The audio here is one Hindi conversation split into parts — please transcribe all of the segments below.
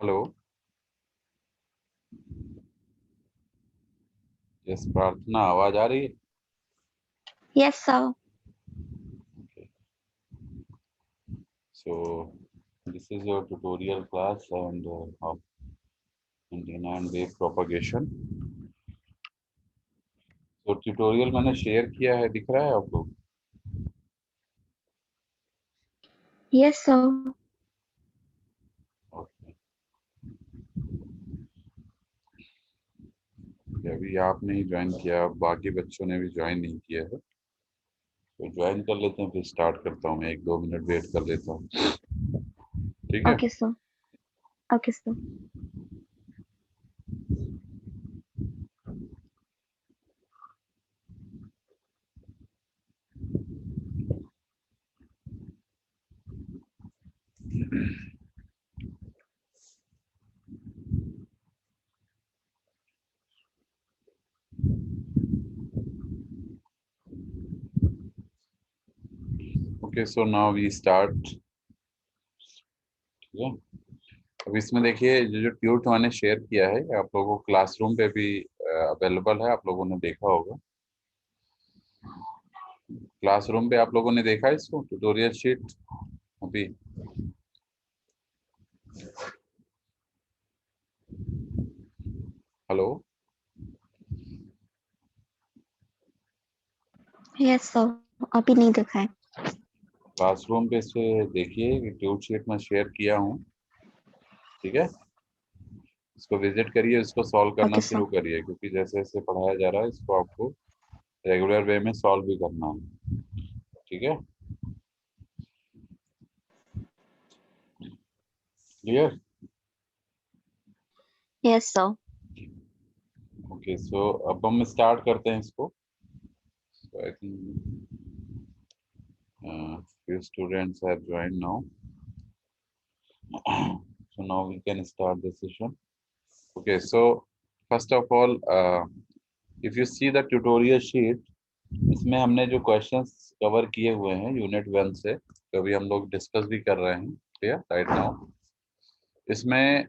हेलो। यस प्रार्थना, आवाज आ रही है? Yes, sir. So this is your tutorial class end of antenna and wave propagation. तो ट्यूटोरियल मैंने शेयर किया है, दिख रहा है आपको? Yes, sir. ओके। अभी आपने ही ज्वाइन किया, बाकी बच्चों ने भी ज्वाइन नहीं किया है, तो ज्वाइन कर लेते हैं, फिर स्टार्ट करता हूँ। मैं 1-2 मिनट वेट कर लेता हूँ, ठीक है? Okay, sir. Okay, sir. Okay, so now we start. ठीक है। अब इसमें देखिए, जो जो ट्यूट मैंने शेयर किया है आप लोगों को क्लासरूम पे भी अवेलेबल है, आप लोगों ने देखा होगा। क्लासरूम पे आप लोगों ने देखा इसको, ट्यूटोरियल शीट अभी? हेलो। Yes, sir. अभी नहीं देखा है. क्लासरूम पे से देखिए कि ट्यूट शीट में शेयर किया हूँ, ठीक है? इसको विजिट करिए, इसको सॉल्व करना Okay, sir. शुरू करिए, क्योंकि जैसे जैसे पढ़ाया जा रहा है इसको आपको रेगुलर वे में सॉल्व भी करना है, ठीक है? क्लियर? Yes, sir. ओके, सो अब हम स्टार्ट करते हैं इसको। I think few students have joined now. So now we can start the session. Okay, so first of all, if you see the tutorial sheet, इसमें हमने जो क्वेश्चंस कवर किए हुए हैं यूनिट 1 से, कभी हम लोग डिस्कस भी कर रहे हैं, क्लियर राइट नाउ। इसमें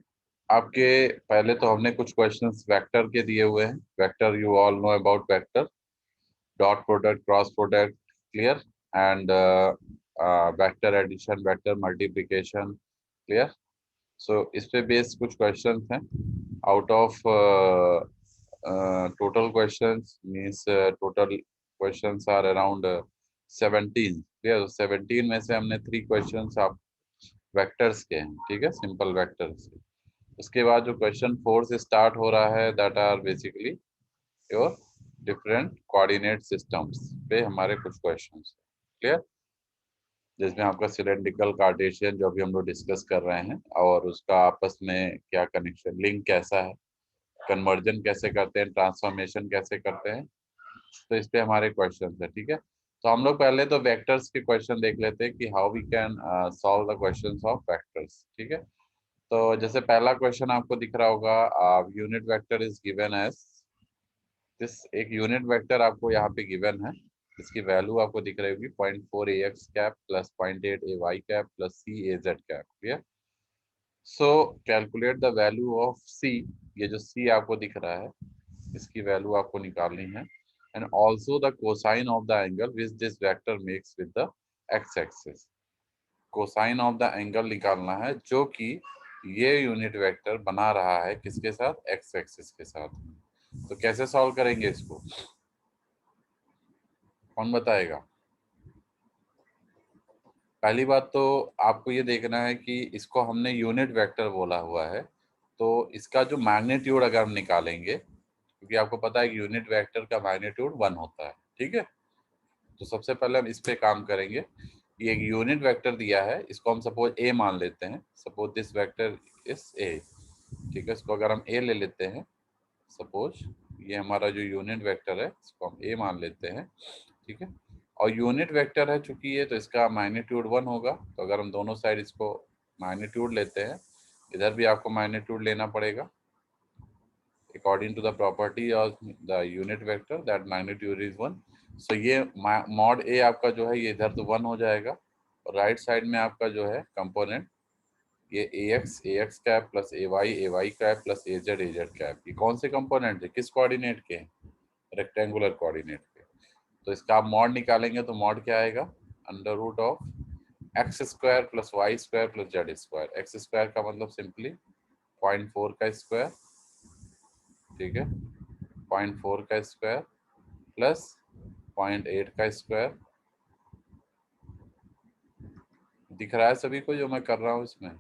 आपके पहले तो हमने कुछ क्वेश्चंस वेक्टर के दिए हुए हैं। Vector, you all know about vector, dot product, cross product, clear, and vector addition, vector multiplication, clear. So इस पे बेस्ड कुछ क्वेश्चंस हैं। Out of total questions means total questions are around 17, clear. 17 में से हमने 3 क्वेश्चंस आप वेक्टर्स के हैं, ठीक है, सिंपल वेक्टर्स के। उसके बाद जो क्वेश्चन 4 से स्टार्ट हो रहा है, that are basically your different coordinate systems पे हमारे कुछ क्वेश्चंस, क्लियर, जिसमें आपका सिलेंड्रिकल कार्टेशियन जो अभी हम लोग डिस्कस कर रहे हैं, और उसका आपस में क्या कनेक्शन, लिंक कैसा है, कन्वर्जन कैसे करते हैं, ट्रांसफॉर्मेशन कैसे करते हैं, तो इस पे हमारे क्वेश्चन है, ठीक है। तो हम लोग पहले तो वेक्टर्स के क्वेश्चन देख लेते हैं कि how we can solve the questions of vectors, ठीक है। तो जैसे पहला क्वेश्चन आपको दिख रहा होगा, unit vector is given as this. एक यूनिट वेक्टर आपको यहाँ पे गिवन है, इसकी वैल्यू आपको दिख रही होगी 0.4 ax cap plus 0.8 ay cap plus c az cap, clear. So calculate the value of c, ये जो c आपको दिख रहा है इसकी वैल्यू आपको निकालनी है, and also the cosine of the angle which this vector makes with the x axis. Cosine of the angle निकालना है जो कि ये यूनिट वेक्टर बना रहा है किसके साथ, एक्स एक्सिस के साथ। तो कैसे सॉल्व करेंगे इसको, कौन बताएगा? पहली बात तो आपको ये देखना है कि इसको हमने यूनिट वेक्टर बोला हुआ है, तो इसका जो मैग्नीट्यूड अगर हम निकालेंगे, क्योंकि आपको पता है कि यूनिट वेक्टर का मैग्नीट्यूड 1 होता है, ठीक है। तो सबसे पहले हम इस पे काम करेंगे। ये एक यूनिट वेक्टर दिया है, इसको हम सपोज ए मान लेते हैं, suppose this vector is a, ठीक है। इसको अगर हम ए ले लेते हैं, सपोज ये हमारा जो यूनिट वेक्टर है इसको हम ए मान लेते हैं, ठीक है। और यूनिट वेक्टर है चूंकि ये, तो इसका मैग्नीट्यूड 1 होगा। तो अगर हम दोनों साइड इसको मैग्नीट्यूड लेते हैं, इधर भी आपको मैग्नीट्यूड लेना पड़ेगा according to the property of the unit vector that magnitude is 1. So ये mod a आपका जो है ये इधर तो 1 हो जाएगा, और राइट साइड में आपका जो है कंपोनेंट ये ax cap plus ay cap plus az cap, ये कौन से कंपोनेंट है, किस कोऑर्डिनेट के, रेक्टेंगुलर कोऑर्डिनेट के। तो इसका आप मॉड निकालेंगे तो मॉड क्या आएगा, under root of x square plus y square plus Z square. X square का मतलब सिंपली 0.4 का स्क्वायर, ठीक है, 0.4 का स्क्वायर प्लस 0.8 का स्क्वायर। दिख रहा है सभी को जो मैं कर रहा हूँ इसमें?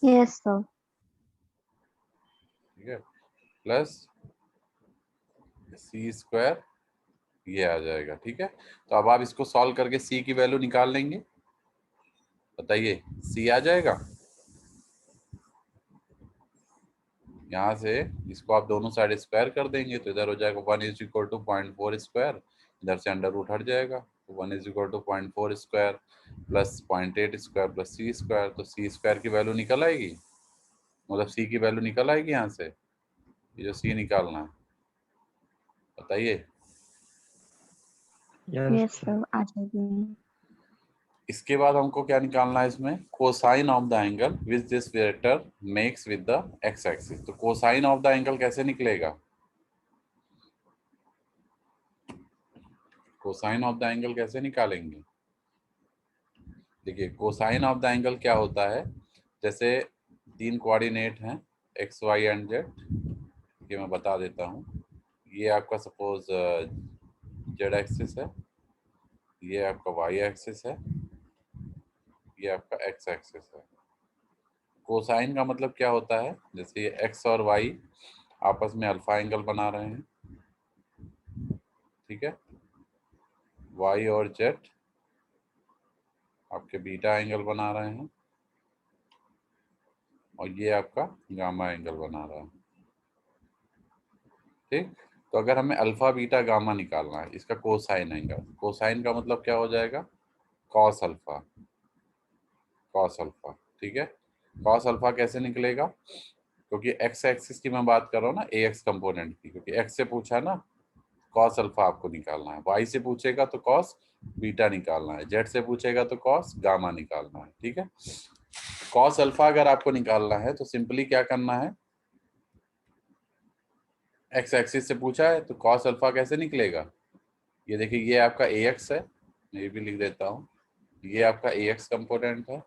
Yes, sir. ठीक है, प्लस सी स्क्वायर, ये आ जाएगा। ठीक है, तो अब आप इसको सॉल्व करके सी की वैल्यू निकाल लेंगे, बताइए सी आ जाएगा। यहाँ से इसको आप दोनों साइड स्क्वायर कर देंगे तो इधर हो जाएगा 1 इज इक्वल टू 0.4 स्क्वायर, इधर से अंडर रूट हट जाएगा, तो 1 is equal to 0.4 square plus 0.8 square plus c square. तो सी स्क्वायर की वैल्यू निकल आएगी, मतलब सी की वैल्यू निकल आएगी यहाँ से, ये जो सी निकालना है, बताइए। Yes, sir. आ जाएगी। इसके बाद हमको क्या निकालना है इसमें, cosine of the angle which this vector makes with the x axis. तो कोसाइन ऑफ द एंगल कैसे निकलेगा, कोसाइन ऑफ द एंगल कैसे निकालेंगे। देखिए कोसाइन ऑफ द एंगल क्या होता है, जैसे तीन कोऑर्डिनेट हैं एक्स वाई एंड जेड, ये मैं बता देता हूँ। ये आपका सपोज जेड एक्सिस है, ये आपका वाई एक्सिस है, ये आपका एक्स एक्सिस है। कोसाइन का मतलब क्या होता है, जैसे ये एक्स और वाई आपस में अल्फा एंगल बना रहे हैं, ठीक है, वाई और जेड आपके बीटा एंगल बना रहे हैं, और ये आपका गामा एंगल बना रहा है। ठीक, तो अगर हमें अल्फा बीटा गामा निकालना है इसका कोसाइन एंगल, कोसाइन का मतलब क्या हो जाएगा, कॉस अल्फा, कॉस अल्फा। ठीक है, कॉस अल्फा कैसे निकलेगा, क्योंकि एक्स एक्सिस की मैं बात कर रहा हूँ ना, ए एक्स कंपोनेंट की, क्योंकि एक्स से पूछा ना कॉस अल्फा आपको निकालना है, वाई से पूछेगा तो कॉस बीटा निकालना है, जेड से पूछेगा तो कॉस गामा निकालना है। ठीक है, कॉस अल्फा अगर आपको निकालना है तो सिंपली क्या करना है, एक्स एक्सिस से पूछा है तो कॉस अल्फा कैसे निकलेगा, ये देखिए ये आपका ए एक्स है, मैं ये भी लिख देता हूँ, ये आपका ए एक्स कंपोनेंट है,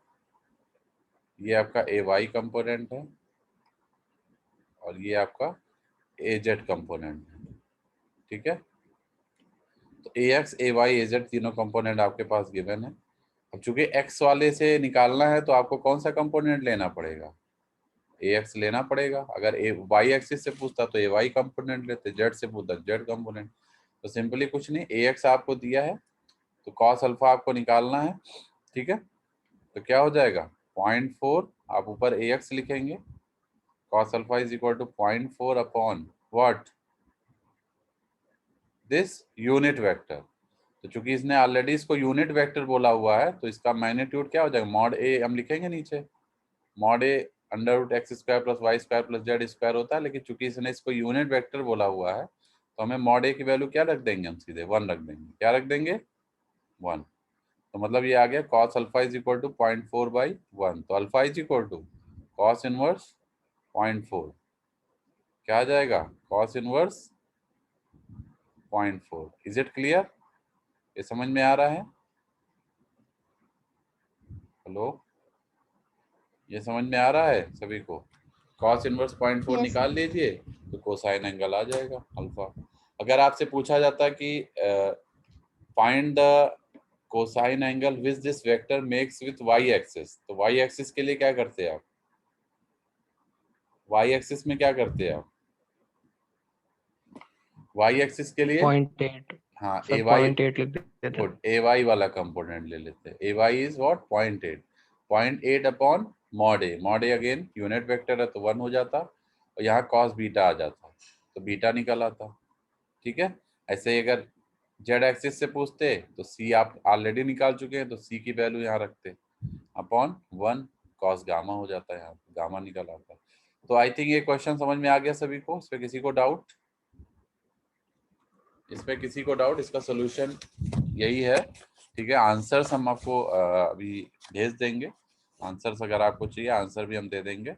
ये आपका ए वाई कंपोनेंट है, और ये आपका ए जेड कंपोनेंट है। ठीक है, तो ए एक्स ए वाई ए जेड तीनों कंपोनेंट आपके पास गिवन है। अब चूंकि एक्स वाले से निकालना है तो आपको कौन सा कंपोनेंट लेना पड़ेगा, ए एक्स लेना पड़ेगा। अगर ए वाई एक्सिस से पूछता तो ए वाई कंपोनेंट लेते, जेड से पूछता जेड कंपोनेंट। तो सिंपली कुछ नहीं, ए एक्स आपको दिया है तो कॉस अल्फा आपको निकालना है। ठीक है, तो क्या हो जाएगा 0.4, आप ऊपर ए एक्स लिखेंगे, cos alpha is equal to 0.4 upon what, this unit vector. तो चूंकि इसने ऑलरेडी इसको यूनिट वेक्टर बोला हुआ है तो इसका मैग्नीट्यूड क्या हो जाएगा, मॉड ए हम लिखेंगे नीचे, mod a under root x square plus y square plus Z square होता है, लेकिन चूंकि इसने इसको यूनिट वेक्टर बोला हुआ है तो हमें मॉड ए की वैल्यू क्या रख देंगे, हम सीधे 1 रख देंगे। क्या रख देंगे, 1। तो मतलब ये आ गया cos alpha is equal to 0.4/1, तो alpha is equal to cos inverse 0.4, क्या आ जाएगा cos inverse 0.4। Is it clear, ये समझ में आ रहा है, हेलो, ये समझ में आ रहा है सभी को, cos इनवर्स 0.4 Yes, निकाल लीजिए तो कोसाइन एंगल आ जाएगा अल्फा। अगर आपसे पूछा जाता कि find the cosine angle which this vector makes with Y axis, तो वाई एक्सिस के लिए क्या करते हैं आप, वाई एक्सिस में क्या करते हैं आप, वाई एक्सिस के लिए 0.8 हाँ ए सर, वाई, 0.8 लिख देते थे। गुड, ए वाई वाला कंपोनेंट ले लेते हैं। A y is what 0.8, 0.8 upon mod A, mod a again unit vector है तो 1 हो जाता, और यहाँ कॉस बीटा आ जाता तो बीटा निकल आता। ठीक है, ऐसे ही अगर जेड एक्सिस से पूछते तो सी आप ऑलरेडी निकाल चुके हैं तो सी की वैल्यू यहाँ रखते, अपॉन 1 कॉस गामा हो जाता है, यहाँ गामा निकल आता। तो आई थिंक ये क्वेश्चन समझ में आ गया सभी को, इस पे किसी को डाउट, इसमें किसी को डाउट, इसका सोल्यूशन यही है ठीक है, आंसर्स हम आपको अभी भेज देंगे। आंसर्स अगर आपको चाहिए आंसर भी हम दे देंगे।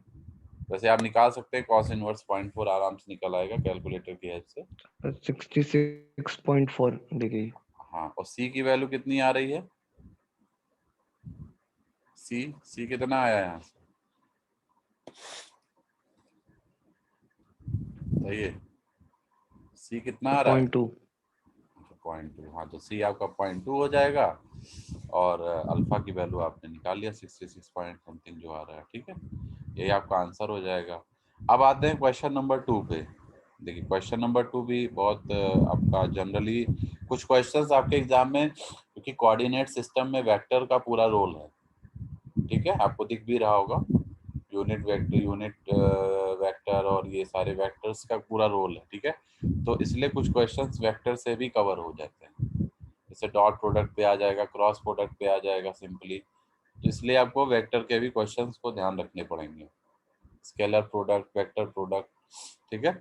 वैसे आप निकाल सकते हैं cos इनवर्स 0.4 आराम से निकल आएगा कैलकुलेटर की हेल्प से। 66.4 देखिए। हाँ, और c की वैल्यू कितनी आ रही है? c कितना आया है यहाँ से? सही है, c कितना आ रहा है? 0.2। 0.2। हाँ, तो c आपका 0.2 हो जाएगा और अल्फा की वैल्यू आपने निकाल लिया 66 पॉइंट समथिंग जो आ रहा है। ठीक है, यही आपका आंसर हो जाएगा। अब आते हैं क्वेश्चन नंबर 2 पे। देखिए क्वेश्चन नंबर 2 भी बहुत आपका जनरली कुछ क्वेश्चंस आपके एग्जाम में, क्योंकि कोऑर्डिनेट सिस्टम में वेक्टर का पूरा रोल है। ठीक है, आपको दिख भी रहा होगा यूनिट वेक्टर और ये सारे वेक्टर्स का पूरा रोल है। ठीक है, तो इसलिए कुछ क्वेश्चंस वेक्टर से भी कवर हो जाते हैं, जैसे डॉट प्रोडक्ट पे आ जाएगा, क्रॉस प्रोडक्ट पे आ जाएगा सिंपली। तो इसलिए आपको वेक्टर के भी क्वेश्चंस को ध्यान रखने पड़ेंगे, स्केलर प्रोडक्ट, वेक्टर प्रोडक्ट। ठीक है,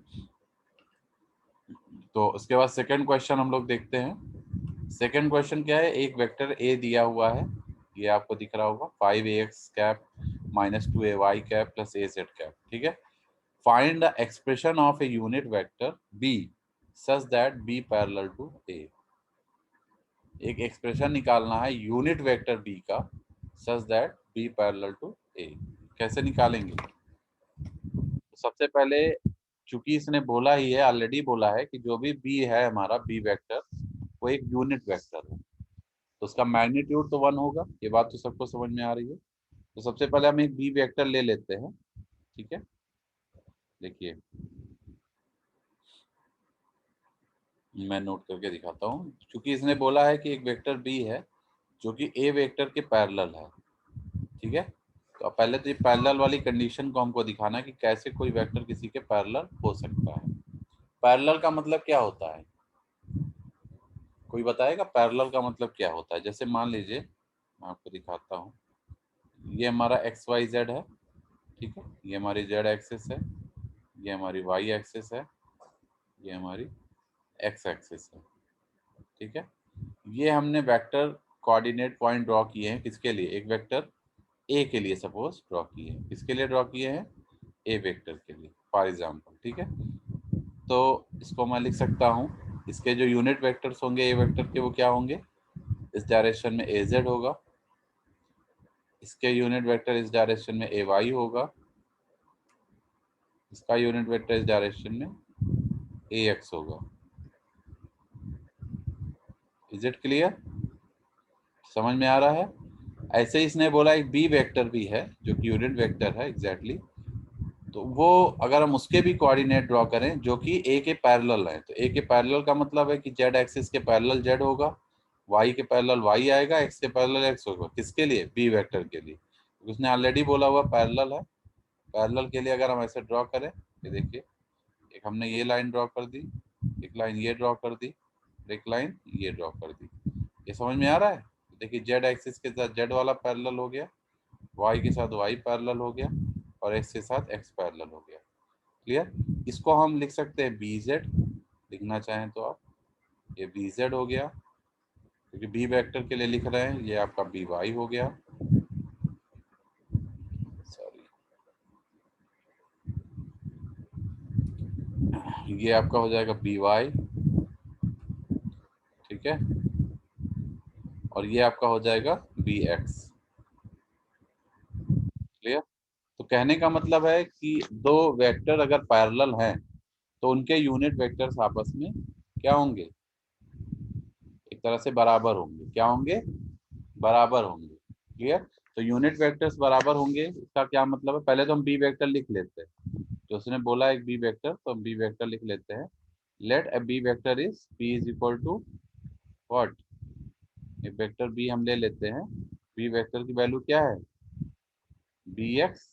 तो उसके बाद सेकंड क्वेश्चन हम लोग देखते हैं। सेकंड क्वेश्चन क्या है, एक वेक्टर ए दिया हुआ है, ये आपको दिख रहा होगा 5ax cap minus 2ay cap plus az cap. ठीक है, find the expression of a unit vector b such that b parallel to a। एक एक्सप्रेशन निकालना है यूनिट वेक्टर b का such that b parallel to a। कैसे निकालेंगे? तो सबसे पहले, चूंकि इसने बोला ही है, ऑलरेडी बोला है कि जो भी b है हमारा b वेक्टर वो एक यूनिट वेक्टर है, तो उसका मैग्नीट्यूड तो 1 होगा। ये बात तो सबको समझ में आ रही है। तो सबसे पहले हम एक b वेक्टर ले लेते हैं। ठीक है, देखिए मैं नोट करके दिखाता हूँ। क्योंकि इसने बोला है कि एक वेक्टर b है जो कि a वेक्टर के पैरेलल है। ठीक है, तो अब पहले तो ये पैरेलल वाली कंडीशन को हमको दिखाना है कि कैसे कोई वेक्टर किसी के पैरेलल हो सकता है। पैरेलल का मतलब क्या होता है? कोई बताएगा पैरेलल का मतलब क्या होता है? जैसे मान लीजिए मैं आपको दिखाता हूँ, ये हमारा एक्स वाई जेड है। ठीक है, ये हमारी जेड एक्सिस है, ये हमारी वाई एक्सिस है, ये हमारी एक्स एक्सिस है। ठीक है, ये हमने वेक्टर कोऑर्डिनेट पॉइंट ड्रॉ किए हैं किसके लिए? एक वेक्टर ए के लिए सपोज ड्रॉ किए हैं। किसके लिए ड्रॉ किए हैं? ए वेक्टर के लिए फॉर एग्जांपल। ठीक है, तो इसको मैं लिख सकता हूँ, इसके जो यूनिट वेक्टर्स होंगे ए वेक्टर के वो क्या होंगे? इस डायरेक्शन में ए जेड होगा, इसके यूनिट वेक्टर इस डायरेक्शन में ए वाई होगा, इसका यूनिट वेक्टर इस डायरेक्शन में ए एक्स होगा। Is it clear? समझ में आ रहा है? ऐसे ही इसने बोला एक बी वेक्टर भी है जो कि यूनिट वेक्टर है एग्जैक्टली, तो वो अगर हम उसके भी कोऑर्डिनेट ड्रॉ करें जो कि ए के पैरेलल है, तो ए के पैरेलल का मतलब है कि जेड एक्सिस के पैरेलल जेड होगा, वाई के पैरेलल वाई आएगा, एक्स के पैरेलल एक्स होगा। किसके लिए? बी वेक्टर के लिए। तो उसने ऑलरेडी बोला हुआ पैरेलल है। पैरेलल के लिए अगर हम ऐसे ड्रॉ करें, ये देखिए एक हमने ये लाइन ड्रॉ कर दी, एक लाइन ये ड्रॉ कर दी, एक लाइन ये ड्रॉ कर दी। ये समझ में आ रहा है? देखिए जेड एक्सिस के साथ जेड वाला पैरेलल हो गया, वाई के साथ वाई पैरेलल हो गया और एक्स के साथ एक्स पैरेलल हो गया। क्लियर? इसको हम लिख सकते हैं बी जेड, लिखना चाहें तो आप, ये बी जेड हो गया, क्योंकि बी वेक्टर के लिए लिख रहे हैं। ये आपका बी वाई हो गया, सॉरी ये आपका हो जाएगा बी वाई। ठीक है, और ये आपका हो जाएगा बी एक्स। क्लियर? तो कहने का मतलब है कि दो वेक्टर अगर पैरेलल हैं तो उनके यूनिट वेक्टर्स आपस में क्या होंगे? एक तरह से बराबर होंगे। क्या होंगे? बराबर होंगे। क्लियर? तो यूनिट वेक्टर्स बराबर होंगे, इसका क्या मतलब है? पहले तो हम बी वेक्टर लिख लेते हैं, तो उसने बोला एक बी वेक्टर, तो हम बी वेक्टर लिख लेते हैं। Let a B vector is B is equal to what? एक वेक्टर बी हम ले लेते हैं, बी वेक्टर की वैल्यू क्या है? B x,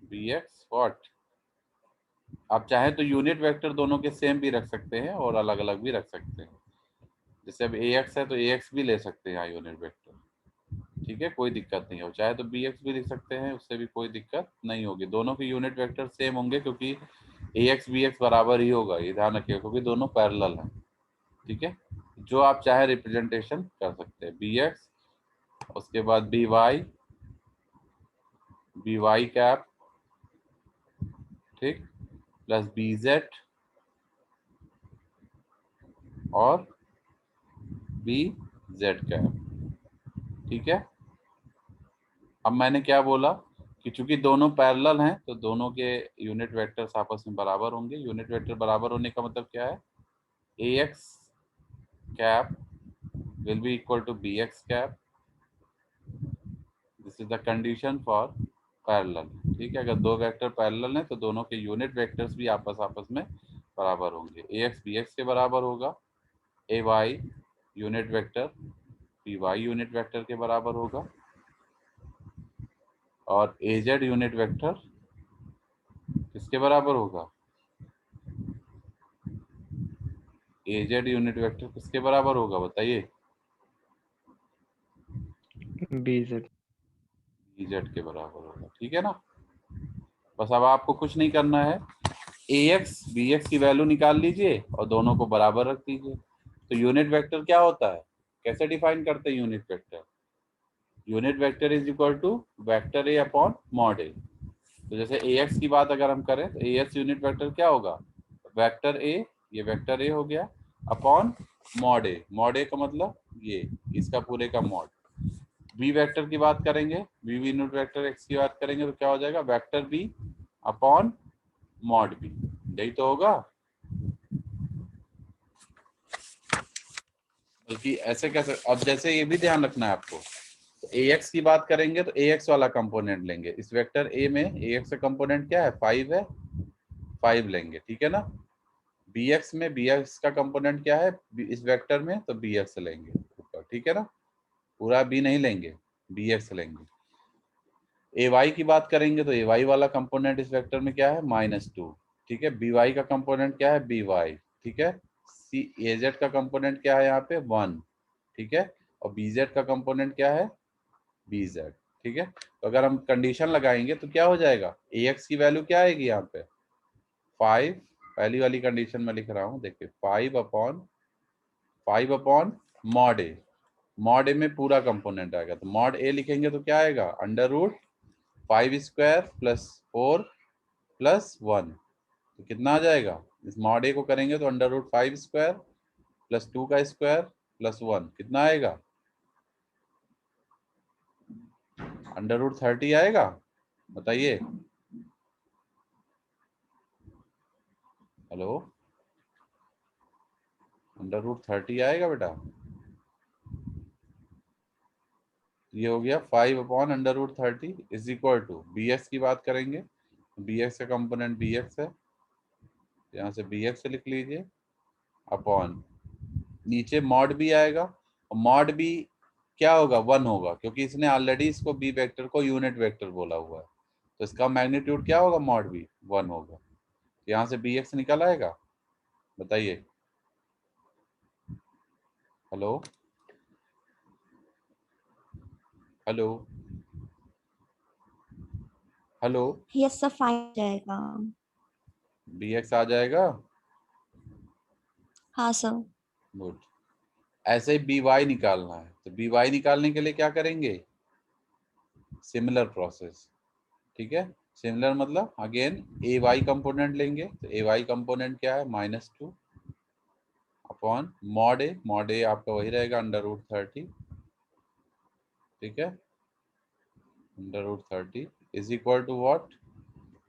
B X what? आप चाहें तो यूनिट वेक्टर दोनों के सेम भी रख सकते हैं और अलग अलग भी रख सकते हैं। जैसे अब ए एक्स है तो ए एक्स भी ले सकते हैं यूनिट वेक्टर। ठीक है, कोई दिक्कत नहीं हो, चाहे तो बी एक्स भी लिख सकते हैं, उससे भी कोई दिक्कत नहीं होगी। दोनों के यूनिट वेक्टर सेम होंगे क्योंकि ए एक्स बी एक्स बराबर ही होगा, ये ध्यान रखिएगा, क्योंकि दोनों पैरेलल हैं। ठीक है, जो आप चाहे रिप्रेजेंटेशन कर सकते हैं, बी एक्स, उसके बाद बी वाई कैप, ठीक, प्लस बी जेड और बी जेड कैप, ठीक है। अब मैंने क्या बोला कि चूंकि दोनों पैरेलल हैं तो दोनों के यूनिट वेक्टर्स आपस में बराबर होंगे। यूनिट वेक्टर बराबर होने का मतलब क्या है, a x cap will be equal to bx cap, this is the condition for parallel, ठीक है। अगर दो वेक्टर पैरेलल हैं तो दोनों के यूनिट वेक्टर्स भी आपस में बराबर होंगे। ए एक्स बी एक्स के बराबर होगा, a y unit vector b y unit vector के बराबर होगा, और ए जेड यूनिट वेक्टर किसके बराबर होगा, ए जेड यूनिट वेक्टर किसके बराबर होगा बताइए, बी जेड। ई जेड के बराबर होगा, ठीक है ना। बस अब आपको कुछ नहीं करना है, ए एक्स बी एक्स की वैल्यू निकाल लीजिए और दोनों को बराबर रख दीजिए। तो यूनिट वेक्टर क्या होता है, कैसे डिफाइन करते हैं unit vector, unit vector is equal to vector a upon mod a. तो जैसे ए एक्स की बात अगर हम करें तो ए एक्स यूनिट वेक्टर क्या होगा, वेक्टर ए, ये वेक्टर ए हो गया, अपॉन मॉड ए, मॉड ए का मतलब ये इसका पूरे का मॉड। बी वेक्टर की बात करेंगे, बी यूनिट वेक्टर एक्स की बात करेंगे तो क्या हो जाएगा, vector B upon mod B, यही तो होगा। बल्कि ऐसे कैसे, अब जैसे ये भी ध्यान रखना है आपको, तो ए एक्स की बात करेंगे तो ए एक्स वाला कंपोनेंट लेंगे, इस वेक्टर ए में ए एक्स का कंपोनेंट क्या है, 5 है, 5 लेंगे, ठीक है ना। बी एक्स में बी एक्स का कंपोनेंट क्या है, इस वेक्टर में, तो बी एक्स लेंगे ऊपर, ठीक है ना, पूरा बी नहीं लेंगे, बी एक्स लेंगे। ए वाई की बात करेंगे तो ए वाई वाला कंपोनेंट इस वेक्टर में क्या है, -2, ठीक है। बी वाई का कंपोनेंट क्या है, बी वाई, ठीक है। सी ए जेड का कंपोनेंट क्या है यहाँ पे, 1, ठीक है। और बी जेड का कंपोनेंट क्या है, बी जेड, ठीक है। तो अगर हम कंडीशन लगाएंगे तो क्या हो जाएगा, ए एक्स की वैल्यू क्या आएगी यहाँ पे, 5, पहली वाली कंडीशन में लिख रहा हूँ, देखिए 5 अपॉन मॉड ए में पूरा कंपोनेंट आएगा, तो मॉड ए लिखेंगे तो क्या आएगा, √5² प्लस 4 प्लस 1, तो कितना आ जाएगा, इस मॉड ए को करेंगे तो √5² प्लस 2 का स्क्वायर प्लस 1 कितना आएगा, √30 आएगा, बताइए, हेलो, √30 आएगा बेटा। ये हो गया 5/√30 is equal to, B X की बात करेंगे, बी एक्स का कंपोनेंट बी एक्स है, यहाँ से बी एक्स लिख लीजिए, अपॉन नीचे मॉड बी आएगा, और मॉड बी क्या होगा, 1 होगा, क्योंकि इसने ऑलरेडी इसको बी वेक्टर को यूनिट वेक्टर बोला हुआ है, तो इसका मैग्नीट्यूड क्या होगा, मॉड बी 1 होगा, यहाँ से बी एक्स निकल आएगा, बताइए, hello, hello, hello, yes sir, 5 जाएगा। बी एक्स आ जाएगा, हाँ सर। गुड। ऐसे ही बी वाई निकालना है, तो बी वाई निकालने के लिए क्या करेंगे, सिमिलर प्रोसेस, ठीक है। सिमिलर मतलब अगेन ए वाई कंपोनेंट लेंगे, तो ए वाई कंपोनेंट क्या है, -2 अपॉन मॉड ए आपका वही रहेगा √30, ठीक है, √30 is equal to what,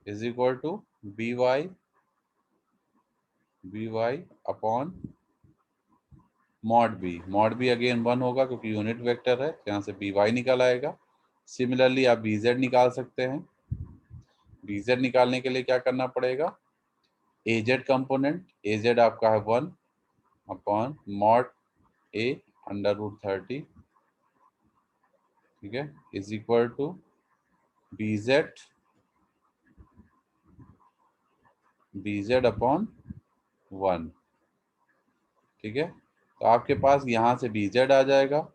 is equal to B Y upon mod B again 1 होगा क्योंकि यूनिट वेक्टर है, तो यहाँ से बी वाई निकल आएगा। सिमिलरली आप बी जेड निकाल सकते हैं, बी जेड निकालने के लिए क्या करना पड़ेगा, A Z component, A Z आपका है 1 अपॉन मॉड ए √30, ठीक है, is equal to B Z upon 1, ठीक है। तो आपके पास यहाँ से बी जेड आ जाएगा,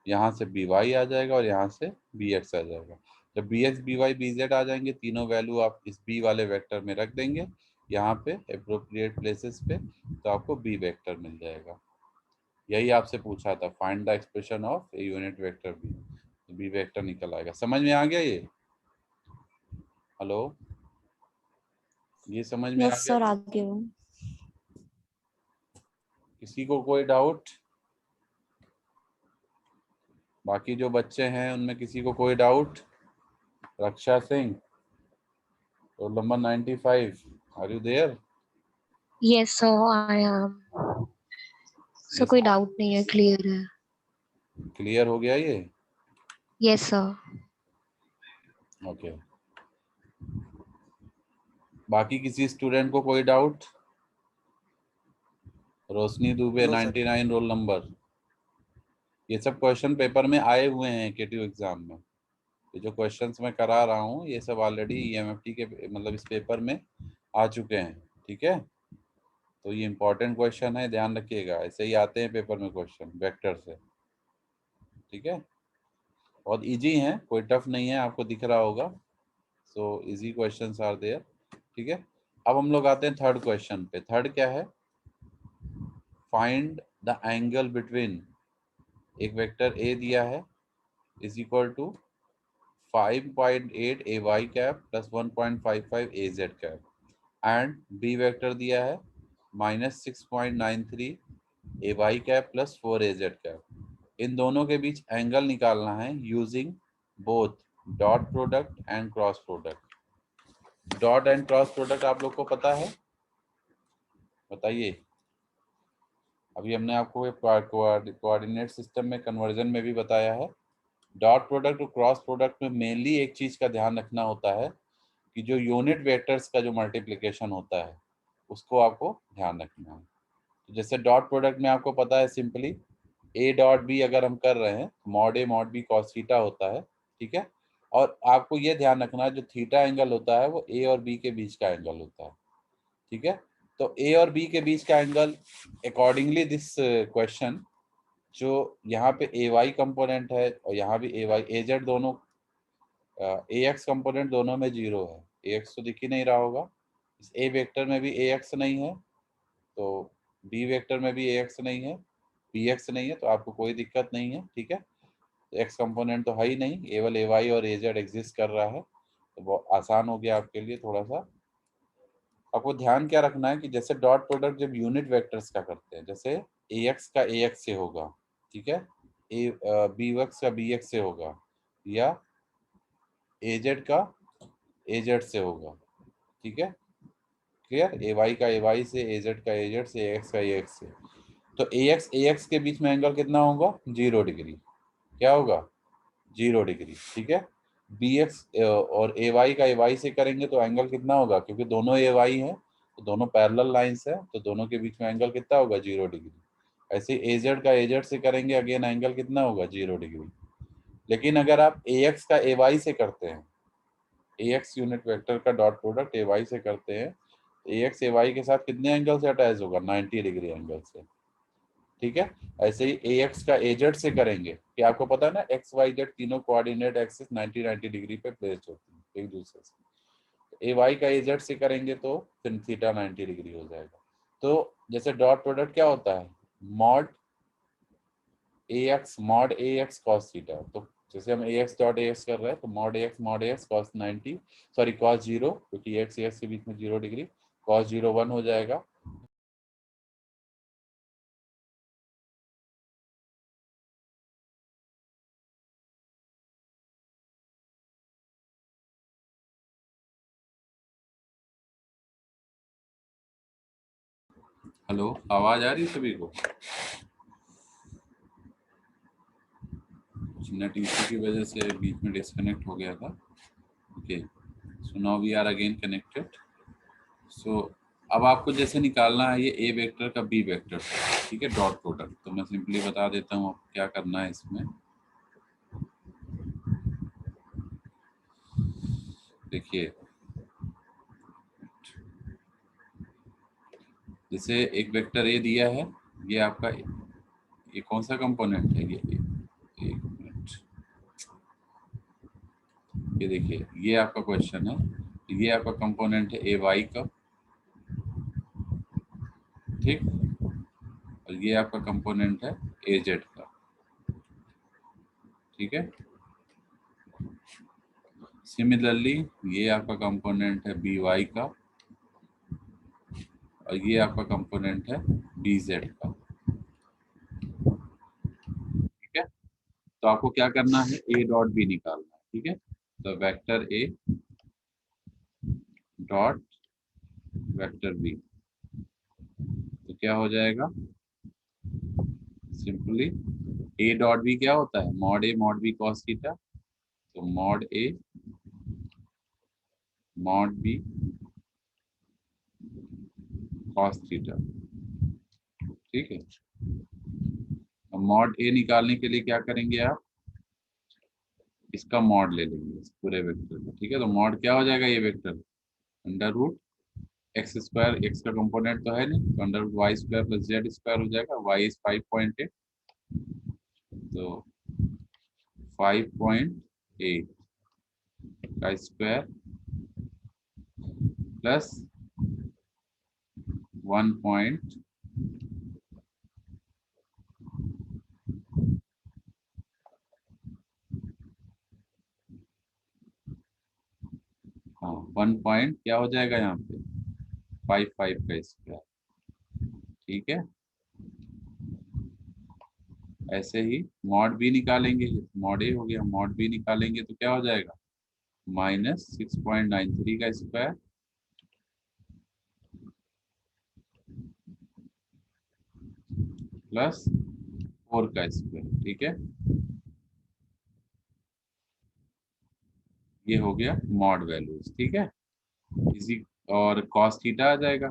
यहाँ से बी वाई आ जाएगा और यहाँ से बी एक्स आ जाएगा। जब b x b y b z आ जाएंगे, तीनों वैल्यू आप इस बी वाले वेक्टर में रख देंगे यहाँ पे अप्रोप्रिएट प्लेसेस पे, तो आपको बी वेक्टर मिल जाएगा। यही आपसे पूछा था, find the expression of a unit vector B, B vector निकल आएगा। समझ में आ गया ये? हेलो, ये समझ में आ यस गया? सर, आगे हूँ। किसी को कोई डाउट? बाकी जो बच्चे हैं उनमें किसी को कोई doubt? Raksha Singh, roll number 95, are you there? Yes, so I am. So ये कोई डाउट नहीं है, क्लियर है। क्लियर हो गया ये? Yes sir. ओके। बाकी किसी स्टूडेंट को कोई डाउट? रोशनी दुबे 99 रोल नंबर। ये सब क्वेश्चन पेपर में आए हुए हैं केटीयू एग्जाम में। ये जो क्वेश्चंस मैं करा रहा हूँ ये सब ऑलरेडी ईएमएफटी के मतलब इस पेपर में आ चुके हैं, ठीक है? तो ये इंपॉर्टेंट क्वेश्चन है, ध्यान रखिएगा, ऐसे ही आते हैं पेपर में क्वेश्चन वेक्टर से, ठीक है? बहुत इजी है, कोई टफ नहीं है, आपको दिख रहा होगा। So easy questions are there, ठीक है? अब हम लोग आते हैं थर्ड क्वेश्चन पे। थर्ड क्या है? फाइंड द एंगल बिटवीन, एक वेक्टर ए दिया है is equal to 5.8 A Y cap plus 1.55 A Z cap, and B vector दिया है -6.93 A Y cap plus 4 A Z cap. इन दोनों के बीच एंगल निकालना है using both dot product and cross product. Dot and cross product आप लोग को पता है? बताइए। अभी हमने आपको कोऑर्डिनेट सिस्टम में कन्वर्जन में भी बताया है। डॉट प्रोडक्ट और क्रॉस प्रोडक्ट में मेनली एक चीज का ध्यान रखना होता है कि जो यूनिट वेक्टर्स का जो मल्टीप्लिकेशन होता है उसको आपको ध्यान रखना है। तो जैसे डॉट प्रोडक्ट में आपको पता है सिंपली ए डॉट बी अगर हम कर रहे हैं मॉड ए मॉड बी कॉस थीटा होता है, ठीक है? और आपको ये ध्यान रखना है जो थीटा एंगल होता है वो ए और बी के बीच का एंगल होता है, ठीक है? तो ए और बी के बीच का एंगल अकॉर्डिंगली दिस क्वेश्चन, जो यहाँ पे ए वाई कंपोनेंट है और यहाँ भी ए वाई ए जेड दोनों ए एक्स कंपोनेंट दोनों में 0 है। ए एक्स तो दिख ही नहीं रहा होगा, इस ए वेक्टर में भी ए एक्स नहीं है, तो बी वेक्टर में भी ए एक्स नहीं है, बी एक्स नहीं है, तो आपको कोई दिक्कत नहीं है, ठीक है? तो एक्स कंपोनेंट तो है ही नहीं, केवल ए वाई और ए जेड एग्जिस्ट कर रहा है, तो बहुत आसान हो गया आपके लिए थोड़ा सा। आपको ध्यान क्या रखना है कि जैसे डॉट प्रोडक्ट जब यूनिट वेक्टर्स का करते हैं, जैसे ए एक्स का ए एक्स से होगा, ठीक है? ए बी एक्स का बी एक्स से होगा, या ए जेड का ए जेड से होगा, ठीक है? क्लियर? ए वाई का ए वाई से, ए जेड का ए जेड से, ए एक्स का ए एक्स से। तो ए एक्स के बीच में एंगल कितना होगा? 0 डिग्री। क्या होगा? 0 डिग्री, ठीक है? बी एक्स और ए वाई का ए वाई से करेंगे तो एंगल कितना होगा? क्योंकि दोनों ए वाई है तो दोनों पैरेलल लाइंस है, तो दोनों के बीच में एंगल कितना होगा? 0 डिग्री। ऐसे ए जेड का ए जेड से करेंगे, अगेन एंगल कितना होगा? 0 डिग्री। लेकिन अगर आप ए एक्स का ए वाई से करते हैं, ए एक्स यूनिट वेक्टर का डॉट प्रोडक्ट ए वाई से करते हैं, ए एक्स ए वाई के साथ कितने एंगल से अटैच होगा? 90 डिग्री एंगल से, ठीक है? ऐसे ही ए एक्स का ए जेड से करेंगे कि आपको पता है ना एक्स वाई जेड तीनों कोऑर्डिनेट एक्सिस 90 डिग्री पे प्लेस होती है एक दूसरे से। ए वाई का ए जेड से करेंगे तो फिर थीटा 90 डिग्री हो जाएगा। तो जैसे डॉट प्रोडक्ट क्या होता है? मॉड ए एक्स कॉस थीटा। तो जैसे हम ए एक्स डॉट ए एक्स कर रहे हैं तो मॉड ए एक्स कॉस 90, सॉरी कॉस 0, क्योंकि एक्स ए एक्स के बीच में 0 डिग्री, कॉस 0 1 हो जाएगा। हेलो, आवाज आ रही है सभी को? नेट इशू की वजह से बीच में डिस्कनेक्ट हो गया था। Okay, so now we are again connected. So अब आपको जैसे निकालना है ये ए वेक्टर का बी वेक्टर, ठीक है, डॉट प्रोडक्ट। तो मैं सिंपली बता देता हूँ आपको क्या करना है इसमें। देखिए, जैसे एक वेक्टर ए दिया है, ये आपका ये कौन सा कंपोनेंट है? ये एक मिनट, ये देखिए ये आपका क्वेश्चन है, ये आपका कंपोनेंट है ए वाई का, ठीक? तो ये आपका कंपोनेंट है AZ का, ठीक है। सिमिलरली ये आपका कंपोनेंट है BY का और ये आपका कंपोनेंट है BZ का, ठीक है। तो आपको क्या करना है, A डॉट B निकालना है, ठीक है। तो vector A dot vector B, तो क्या हो जाएगा, सिंपली A डॉट B क्या होता है, mod A mod B cos theta, तो mod A mod B cos theta, ठीक है। मॉड A निकालने के लिए क्या करेंगे आप, इसका मॉड ले लेंगे इस पूरे वेक्टर का, ठीक है। तो मॉड क्या हो जाएगा, ये vector under root x square, X का कंपोनेंट तो है नहीं, तो under root Y square plus Z square हो जाएगा, वाई इज 5.8, तो 5.8 का स्क्वायर प्लस 1 पॉइंट 1 पॉइंट क्या हो जाएगा यहाँ पे 5 का स्क्वायर, ठीक है। ऐसे ही मॉड बी निकालेंगे, मॉड ए हो गया, मॉड बी निकालेंगे तो क्या हो जाएगा -6.93 का स्क्वायर प्लस 4 का स्क्वायर, ठीक है। ये हो गया मॉड वैल्यूज, ठीक है। इसी और कॉस थीटा आ जाएगा,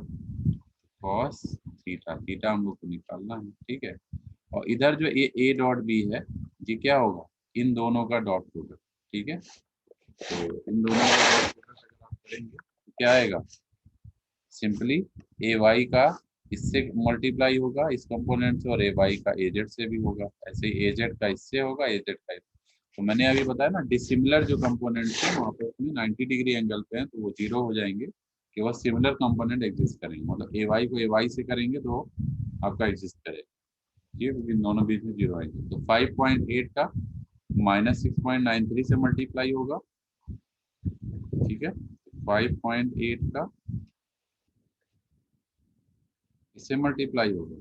कॉस थीटा, थीटा हम लोग को निकालना है, ठीक है। और इधर जो ए डॉट बी है, ये क्या होगा, इन दोनों का डॉट प्रोडक्ट, ठीक है। तो इन दोनों का डॉट प्रोडक्ट अगर आप करेंगे तो क्या आएगा, सिंपली ए वाई का इससे मल्टीप्लाई होगा इस कंपोनेंट से, और ए वाई का एजेड से भी होगा, ऐसे ही एजेड का इससे होगा, एजेड का। तो मैंने अभी बताया ना, डिसिमिलर जो कंपोनेंट है वहाँ पे उसमें 90 डिग्री एंगल पे हैं, तो वो जीरो हो जाएंगे, केवल सिमिलर कंपोनेंट एग्जिस्ट करेंगे, मतलब ए वाई को ए वाई से करेंगे तो आपका एग्जिस्ट करेगा, ठीक है, क्योंकि दोनों बीच में जीरो आएंगे। तो 5.8 का -6.93 से मल्टीप्लाई होगा, ठीक है। 5.8 का इससे मल्टीप्लाई होगा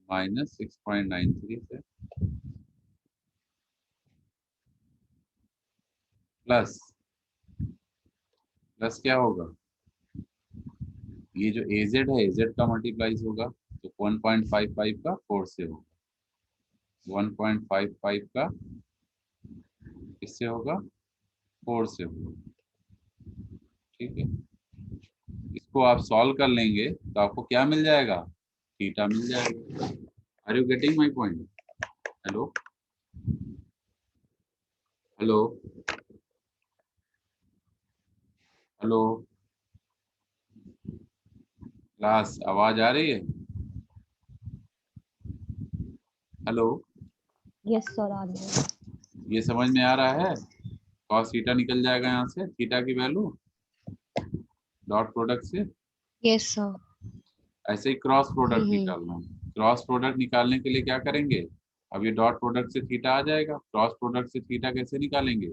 -6.93 से प्लस प्लस क्या होगा, ये जो एजेड है एजेड का मल्टीप्लाइज होगा, तो 1.55 का 4 से होगा, 1.55 का इससे होगा 4 से होगा, ठीक है। इसको आप सॉल्व कर लेंगे तो आपको क्या मिल जाएगा, थीटा मिल जाएगा। Are you getting my point, hello hello hello, class आवाज आ रही है, हेलो, यस सर आ रही है। ये समझ में आ रहा है, cos थीटा निकल जाएगा यहाँ से, थीटा की वैल्यू डॉट प्रोडक्ट से, Yes, sir. ऐसे ही क्रॉस प्रोडक्ट Mm-hmm. निकालना है। क्रॉस प्रोडक्ट निकालने के लिए क्या करेंगे, अब ये डॉट प्रोडक्ट से थीटा आ जाएगा, क्रॉस प्रोडक्ट से थीटा कैसे निकालेंगे,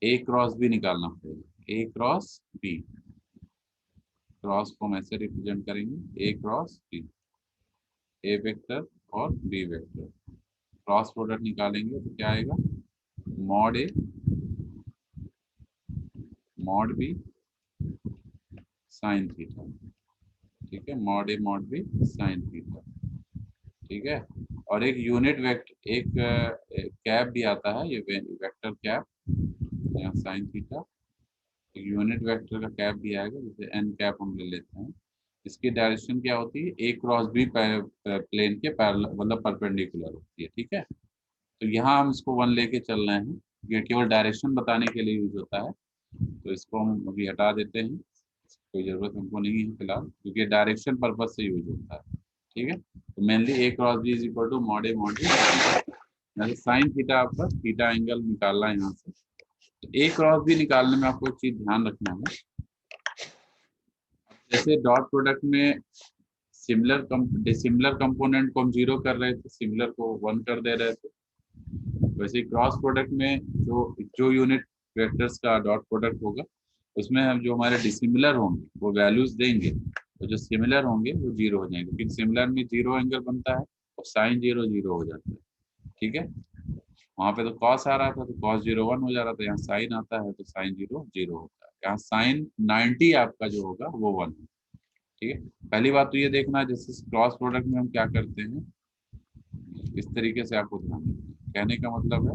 ए क्रॉस बी निकालना पड़ेगा, ए क्रॉस बी, क्रॉस को हम ऐसे रिप्रेजेंट करेंगे, ए क्रॉस बी, ए वेक्टर और बी वेक्टर, क्रॉस प्रोडक्ट निकालेंगे तो क्या आएगा, मॉड ए मॉड बी साइन थीटा, ठीक है, मॉड ए मॉड बी साइन थीटा, ठीक है। और एक यूनिट वेक्टर, एक कैप भी आता है, ये वेक्टर कैप, यहाँ साइन थीटा, एक यूनिट वेक्टर का कैप भी आएगा, जैसे एन कैप हम ले लेते हैं। इसकी डायरेक्शन क्या होती है, ए क्रॉस बी प्लेन के पैरेलल मतलब परपेंडिकुलर होती है, ठीक है। तो यहाँ हम इसको 1 लेके चल रहे हैं, ये केवल डायरेक्शन बताने के लिए यूज होता है, तो इसको हम अभी हटा देते हैं, कोई ज़रूरत हमको नहीं है फिलहाल, क्योंकि डायरेक्शन पर्पज से यूज होता है, ठीक है। तो mainly A cross B is equal to mod A mod B, sine theta आपका थीटा एंगल निकालना है यहाँ से। तो ए क्रॉस बी निकालने में आपको एक चीज ध्यान रखना है, जैसे डॉट प्रोडक्ट में डिसिमिलर कंपोनेंट को हम 0 कर रहे थे, सिमिलर को 1 कर दे रहे थे। वैसे क्रॉस प्रोडक्ट में जो यूनिट वेक्टर्स का डॉट प्रोडक्ट होगा उसमें हम जो हमारे डिसिमिलर होंगे वो वैल्यूज देंगे, तो जो सिमिलर होंगे वो 0 हो जाएंगे, क्योंकि सिमिलर में 0 एंगल बनता है और साइन 0 0 हो जाता है। ठीक है, वहां पे तो कॉस आ रहा था तो कॉस 0 1 हो जा रहा था, यहाँ साइन आता है तो साइन 0 0 होता है। यहाँ साइन 90 आपका जो होगा वो 1 है। ठीक है, पहली बात तो ये देखना, जैसे क्रॉस प्रोडक्ट में हम क्या करते हैं, इस तरीके से आपको ध्यान देना। कहने का मतलब है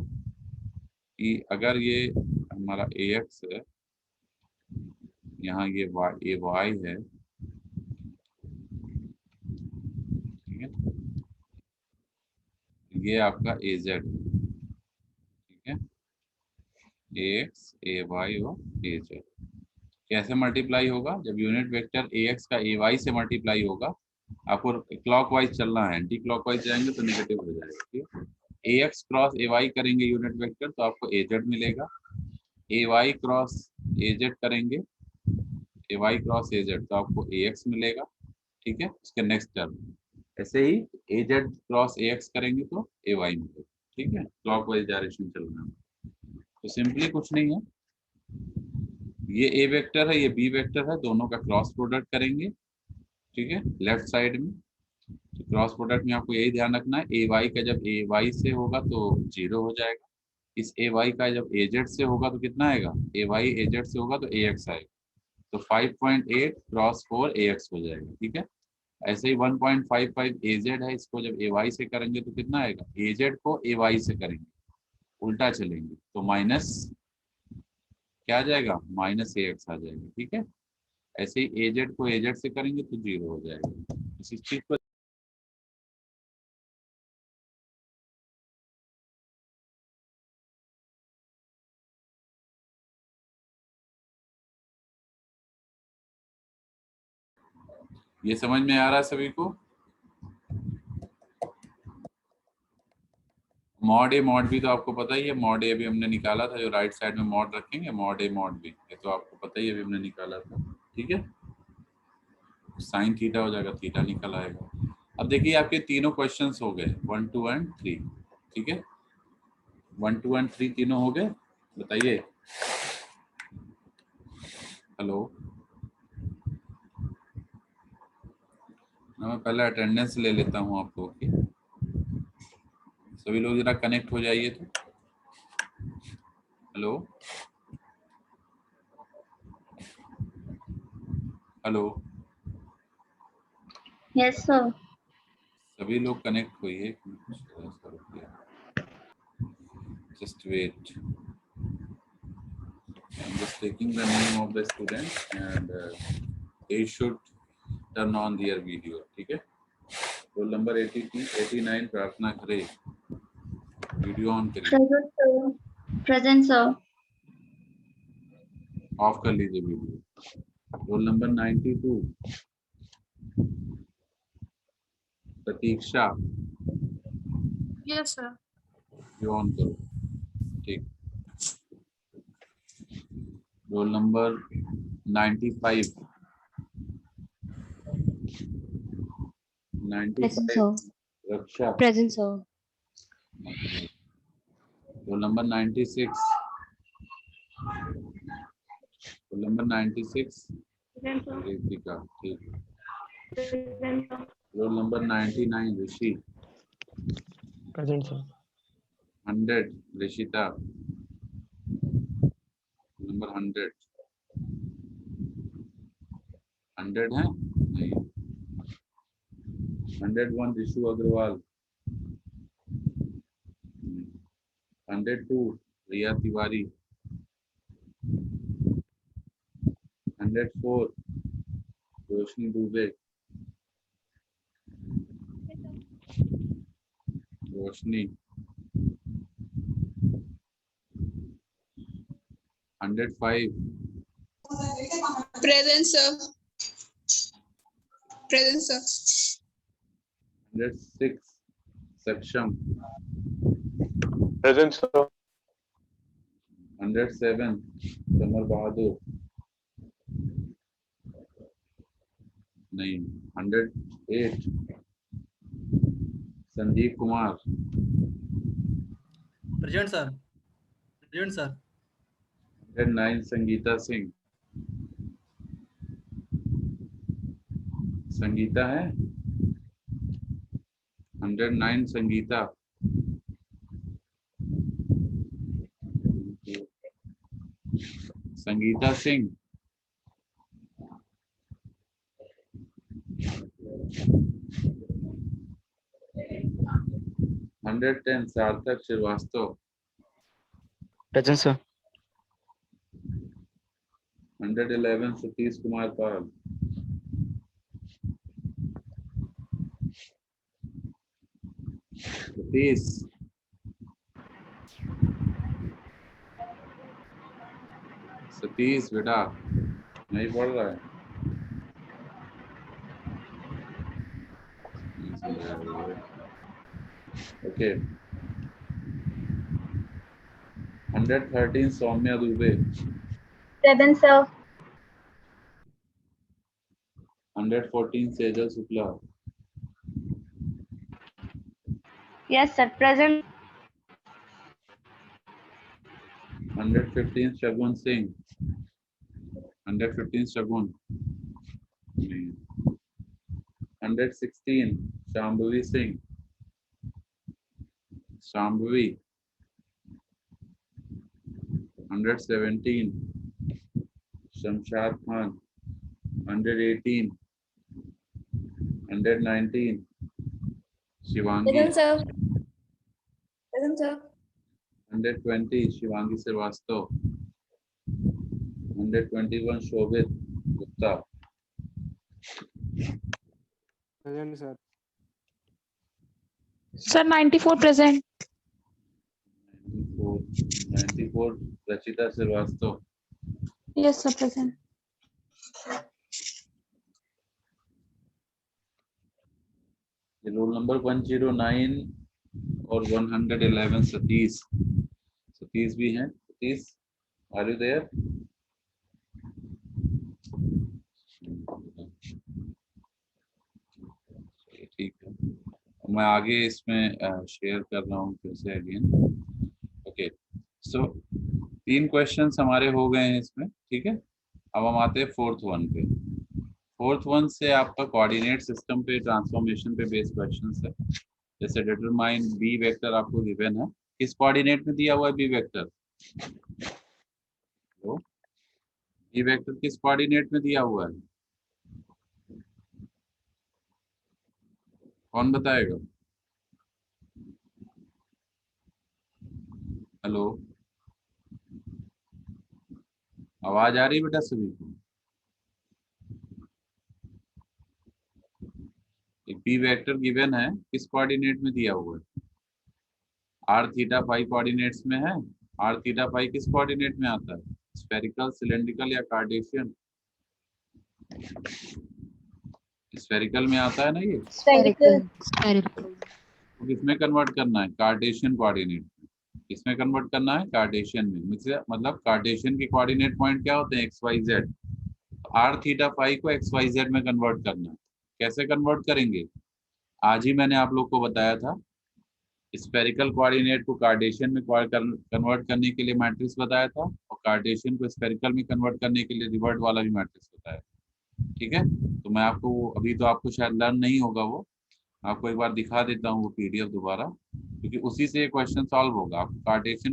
कि अगर ये हमारा ax है, यहाँ ये y है, ठीक है, ये आपका az है, ठीक है, ax ay और az कैसे मल्टीप्लाई होगा, जब यूनिट वेक्टर ax का ay से मल्टीप्लाई होगा, आपको क्लॉकवाइज चलना है, एंटी क्लॉकवाइज जाएंगे तो नेगेटिव हो जाएगा। ठीक है, ax क्रॉस ay करेंगे यूनिट वेक्टर तो आपको az मिलेगा, ay क्रॉस az करेंगे, ay क्रॉस az तो आपको ax मिलेगा। ठीक है, उसके नेक्स्ट टर्म ऐसे ही az क्रॉस ax करेंगे तो ay मिलेगा। ठीक है, क्लॉकवाइज डायरेक्शन चलना है। तो सिंपली कुछ नहीं है, ये ए वेक्टर है, ये बी वेक्टर है, दोनों का क्रॉस प्रोडक्ट करेंगे। ठीक है, लेफ्ट साइड में तो क्रॉस प्रोडक्ट में आपको यही ध्यान रखना है, ए वाई का जब ए वाई से होगा तो 0 हो जाएगा, इस ए वाई का जब ए जेड से होगा तो कितना आएगा, ए वाई ए जेड से होगा तो ए एक्स आएगा, तो 5.8 क्रॉस 4 ए एक्स हो जाएगा। ठीक है, ऐसे ही 1.55 ए जेड है, इसको जब ए वाई से करेंगे तो कितना आएगा, ए जेड को ए वाई से करेंगे, उल्टा चलेंगे तो माइनस क्या आ जाएगा, माइनस ए एक्स आ जाएगा। ठीक है, ऐसे ही ए जेड को ए जेड से करेंगे तो 0 हो जाएगा। इसी चीज को ये समझ में आ रहा है सभी को। मॉड ए मॉड बी तो आपको पता ही है, मॉड ए भी हमने निकाला था, जो राइट साइड में मॉड रखेंगे, मॉड ए मॉड बी, ये तो आपको पता ही है, अभी हमने निकाला था। ठीक है, साइन थीटा हो जाएगा, थीटा निकल आएगा। अब देखिए आपके तीनों क्वेश्चंस हो गए 1 2 एंड 3। ठीक है, 1 2 एंड 3 तीनों हो गए, बताइए। हेलो, मैं पहले अटेंडेंस ले लेता हूँ आप लोग की, सभी लोग जरा कनेक्ट हो जाइए तो। Hello hello, yes sir. सभी लोग कनेक्ट होइए, just wait, I'm just taking the name of the student and they should turn on their video. ठीक है, रोल नंबर 83 89 प्रार्थना खरे, वीडियो ऑन करिए, present sir. Present sir. Of कर लीजिए video. Roll number 92 Pratiksha, Yes, sir. Video on करो। ठीक, रोल नंबर 95 Present, 95 sir. रक्षा, Present, sir. Roll number 96, roll number 96 Ritika. ठीक, रोल नंबर 99 ऋषि, प्रेजेंट सर। 100 ऋषिता, नंबर 100 है नहीं, 101 ऋषु अग्रवाल, 102 रिया तिवारी, 104 रोशनी दुबे, रोशनी, 105 Present, sir. Present, sir. 106 सक्षम, प्रेजेंट सर। 107 समर बहादुर, नहीं 108 Sandeep Kumar, present sir. Present sir. 109 Sangeeta Singh, Sangeeta है 109 संगीता, संगीता सिंह, 110 सार्थक श्रीवास्तव, Present, sir. 111 सतीश कुमार पाल, सतीश, सतीश बेटा नहीं पढ़ रहा है। Okay 113 Saumya Dubey, Present, sir. 114 Sejal Shukla, Yes, sir. Present. 115 Shagun Singh, 115 Shagun, 116 Shambhavi Singh, Shambhavi, 117 Shamshad Khan, 118 119 Shivangi, Present, sir. Present, sir. 120 Shivangi Srivastava, 121 Shobhit Gupta, Present, sir. Sir, 94 present. 94 Rachita Srivastava, Yes, sir, present. ये रोल नंबर 109 और 111 सतीश, सतीश भी हैं। Satish are you there? ठीक है, मैं आगे इसमें शेयर कर रहा हूँ फिर से अगेन। ओके सो 3 क्वेश्चंस हमारे हो गए हैं इसमें, ठीक है। अब हम आते हैं 4th वन पे। 4th वन से आपका कोऑर्डिनेट सिस्टम पे, ट्रांसफॉर्मेशन पे बेस्ड क्वेश्चंस है। जैसे डिटरमाइन बी वेक्टर आपको गिवन है, किस कोऑर्डिनेट में दिया हुआ है बी वेक्टर? तो बी वेक्टर किस कोऑर्डिनेट में दिया हुआ है, कौन बताएगा? हेलो, आवाज आ रही है बेटा सभी को? एक बी वेक्टर गिवन है, किस कोऑर्डिनेट में दिया हुआ है? आर थीटा फाई कोऑर्डिनेट्स में है। आर थीटा फाई किस कोऑर्डिनेट में आता है? स्फेरिकल, सिलेंड्रिकल या कार्टेशियन? स्फेरिकल में आता है ना ये, Spherical. तो किसमें कन्वर्ट करना है? कार्टेशियन कोऑर्डिनेट में। किसमें कन्वर्ट करना है? कार्टेशियन में। मतलब कार्टेशियन के कोऑर्डिनेट पॉइंट क्या होते हैं? X Y Z. R theta phi को एक्स वाई जेड में कन्वर्ट करना है। कैसे कन्वर्ट करेंगे? आज ही मैंने आप लोग को बताया था। स्फेरिकल कोऑर्डिनेट को कार्टेशियन में कन्वर्ट करने के लिए मैट्रिक्स बताया था, और कार्टेशियन को स्फेरिकल में कन्वर्ट करने के लिए रिवर्ट वाला भी मैट्रिक्स बताया, ठीक है। तो मैं आपको अभी तो आपको शायद लर्न नहीं होगा, वो आपको एक बार दिखा देता हूँ वो पीडीएफ दोबारा, क्योंकि उसी से क्वेश्चन सॉल्व होगा। आपको कार्टेशियन